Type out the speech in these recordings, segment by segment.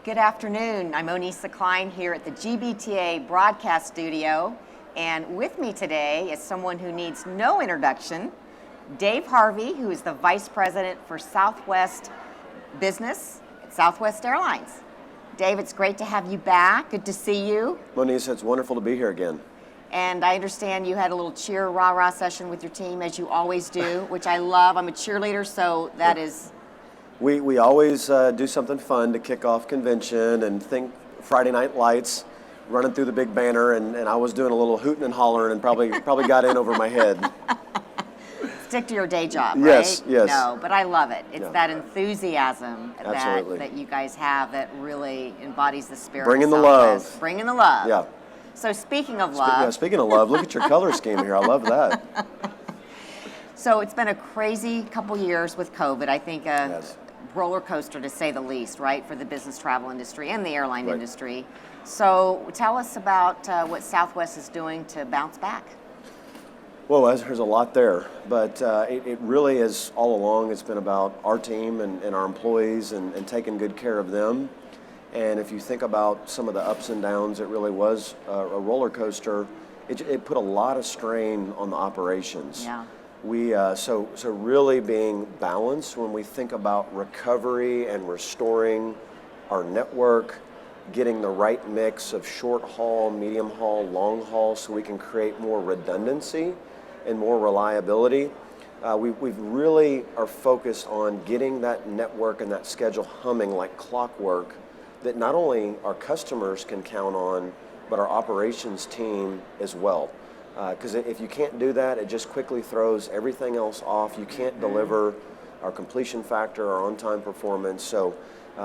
Good afternoon. I'm Monisa Cline here at the GBTA Broadcast Studio, and with me today is someone who needs no introduction, Dave Harvey, who is the Vice President for Southwest Business at Southwest Airlines. Dave, it's great to have you back. Good to see you. Monisa, it's wonderful to be here again. And I understand you had a little cheer rah-rah session with your team, as you always do, which I love. I'm a cheerleader, so that is... We always do something fun to kick off convention and think Friday Night Lights, running through the big banner, and I was doing a little hooting and hollering and probably got in over my head. Stick to your day job, right? Yes. No, but I love it. It's Yeah. that enthusiasm Absolutely. that you guys have that really embodies the spirit Bringing of the Southwest. love. Bringing the love. Yeah. So speaking of love. Speaking of love, look at your color scheme here. I love that. So it's been a crazy couple years with COVID. I think Yes. roller coaster, to say the least, right, for the business travel industry and the airline Right. industry. So tell us about what Southwest is doing to bounce back. Well, there's a lot there, but it really is all along. It's been about our team and our employees and taking good care of them. And if you think about some of the ups and downs, it really was a roller coaster. It put a lot of strain on the operations. Yeah. So really being balanced when we think about recovery and restoring our network, getting the right mix of short haul, medium haul, long haul, so we can create more redundancy and more reliability. We've really are focused on getting that network and that schedule humming like clockwork that not only our customers can count on, but our operations team as well. Because if you can't do that, it just quickly throws everything else off. You can't deliver our completion factor, our on-time performance. So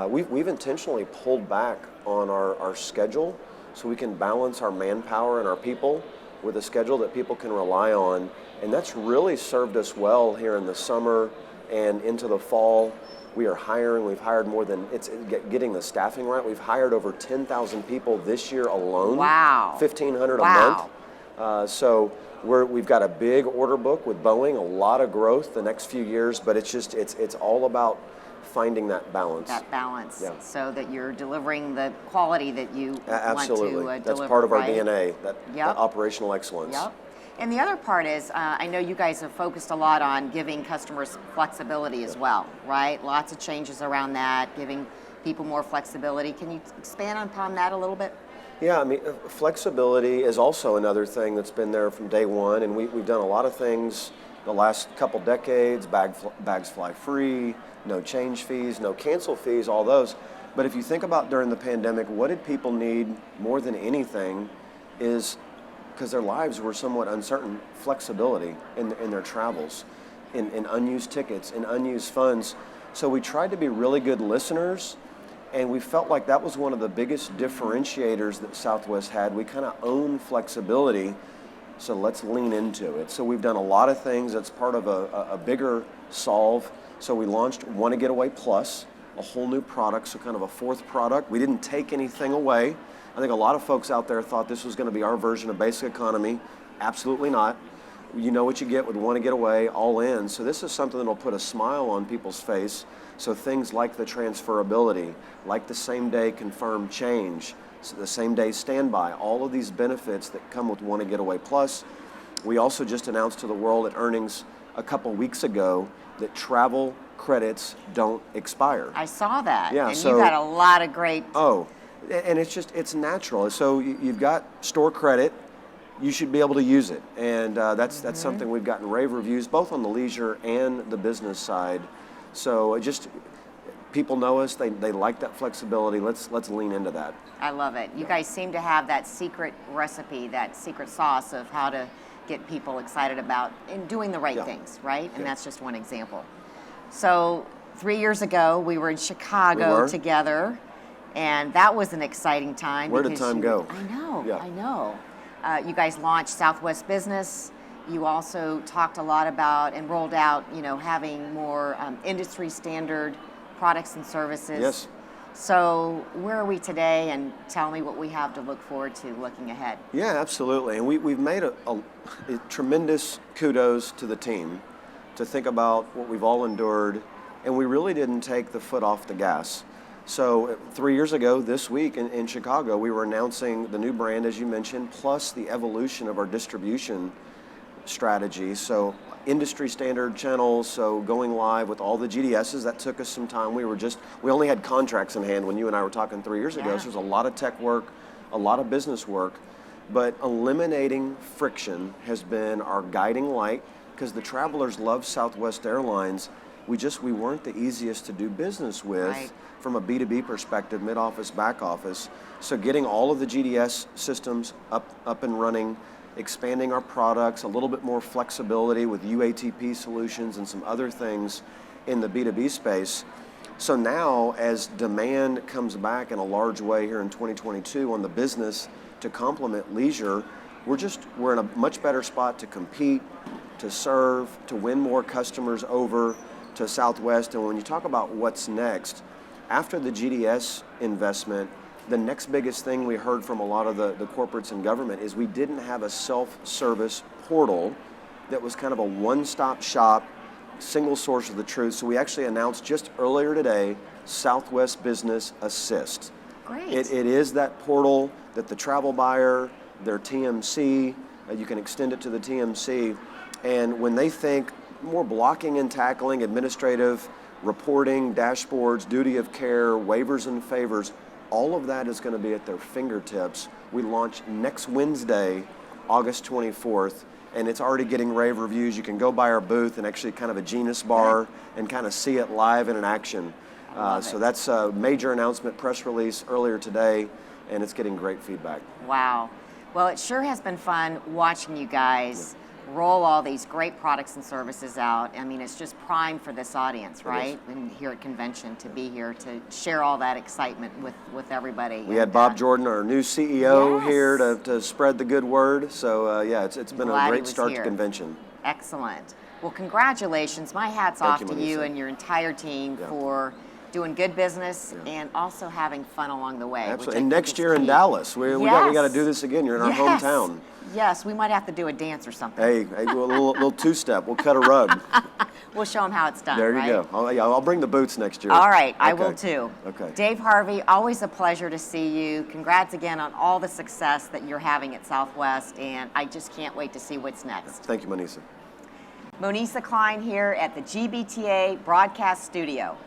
we've intentionally pulled back on our schedule so we can balance our manpower and our people with a schedule that people can rely on. And that's really served us well here in the summer and into the fall. We are hiring. We've hired more than, it's getting the staffing right. We've hired over 10,000 people this year alone. Wow. 1,500 Wow. a month. So we've got a big order book with Boeing, a lot of growth the next few years, but it's all about finding that balance. That balance, Yeah. so that you're delivering the quality that you Absolutely. want to That's deliver, part of our right? DNA, that Yep. operational excellence. Yep. And the other part is, I know you guys have focused a lot on giving customers flexibility as well, right? Lots of changes around that, giving people more flexibility. Can you expand upon that a little bit? Yeah, I mean, flexibility is also another thing that's been there from day one, and we've done a lot of things the last couple decades, bags fly free, no change fees, no cancel fees, all those. But if you think about during the pandemic, what did people need more than anything is, because their lives were somewhat uncertain, flexibility in their travels, in unused tickets, in unused funds. So we tried to be really good listeners, and we felt like that was one of the biggest differentiators that Southwest had. We kind of own flexibility, so let's lean into it. So we've done a lot of things that's part of a bigger solve. So we launched Want to Getaway Plus, a whole new product, so kind of a fourth product. We didn't take anything away. I think a lot of folks out there thought this was going to be our version of basic economy. Absolutely not. You know what you get with Want to Get Away, all in. So this is something that'll put a smile on people's face. So things like the transferability, like the same day confirmed change, so the same day standby, all of these benefits that come with Want to Get Away Plus. We also just announced to the world at earnings a couple weeks ago that travel credits don't expire. I saw that. Yeah, and so- you got a lot of great... Oh, and it's natural. So you've got store credit, you should be able to use it. And that's something we've gotten rave reviews, both on the leisure and the business side. So people know us, they like that flexibility. Let's lean into that. I love it. You guys seem to have that secret recipe, that secret sauce of how to get people excited about and doing the right Yeah. things, right? And Yeah. that's just one example. So 3 years ago, we were in Chicago We were. together, and that was an exciting time. Where did because time go? I know, Yeah. I know. You guys launched Southwest Business. You also talked a lot about and rolled out, having more industry standard products and services. Yes. So where are we today, and tell me what we have to look forward to looking ahead. Yeah, absolutely. And we've made a tremendous kudos to the team to think about what we've all endured, and we really didn't take the foot off the gas. So 3 years ago, this week in Chicago, we were announcing the new brand, as you mentioned, plus the evolution of our distribution strategy. So industry standard channels, so going live with all the GDSs, that took us some time. We only had contracts in hand when you and I were talking 3 years ago. Yeah. So there's a lot of tech work, a lot of business work, but eliminating friction has been our guiding light because the travelers love Southwest Airlines. We weren't the easiest to do business with. Right. From a B2B perspective, mid-office, back office. So getting all of the GDS systems up and running, expanding our products, a little bit more flexibility with UATP solutions and some other things in the B2B space. So now as demand comes back in a large way here in 2022 on the business to complement leisure, we're in a much better spot to compete, to serve, to win more customers over to Southwest. And when you talk about what's next, after the GDS investment, the next biggest thing we heard from a lot of the corporates and government is we didn't have a self-service portal that was kind of a one-stop shop, single source of the truth. So we actually announced just earlier today, Southwest Business Assist. Great. It is that portal that the travel buyer, their TMC, you can extend it to the TMC, and when they think more blocking and tackling, administrative, reporting, dashboards, duty of care, waivers and favors, all of that is going to be at their fingertips. We launch next Wednesday, August 24th, and it's already getting rave reviews. You can go by our booth and actually kind of a Genius bar and kind of see it live and in action. So that's a major announcement, press release earlier today, and it's getting great feedback. Wow. Well, it sure has been fun watching you guys roll all these great products and services out. I mean, it's just prime for this audience, right? And here at convention to be here to share all that excitement with everybody. We had Bob Jordan, our new CEO, here to spread the good word. So it's been a great start to convention. Excellent. Well, congratulations. My hat's off to you and your entire team for doing good business and also having fun along the way. Absolutely. And next year in Dallas, we got to do this again. You're in our hometown. Yes, we might have to do a dance or something. Hey, a little two-step. We'll cut a rug. We'll show them how it's done. There you go. I'll bring the boots next year. All right, I will too. Okay. Dave Harvey, always a pleasure to see you. Congrats again on all the success that you're having at Southwest, and I just can't wait to see what's next. Thank you, Monisa. Monisa Cline here at the GBTA Broadcast Studio.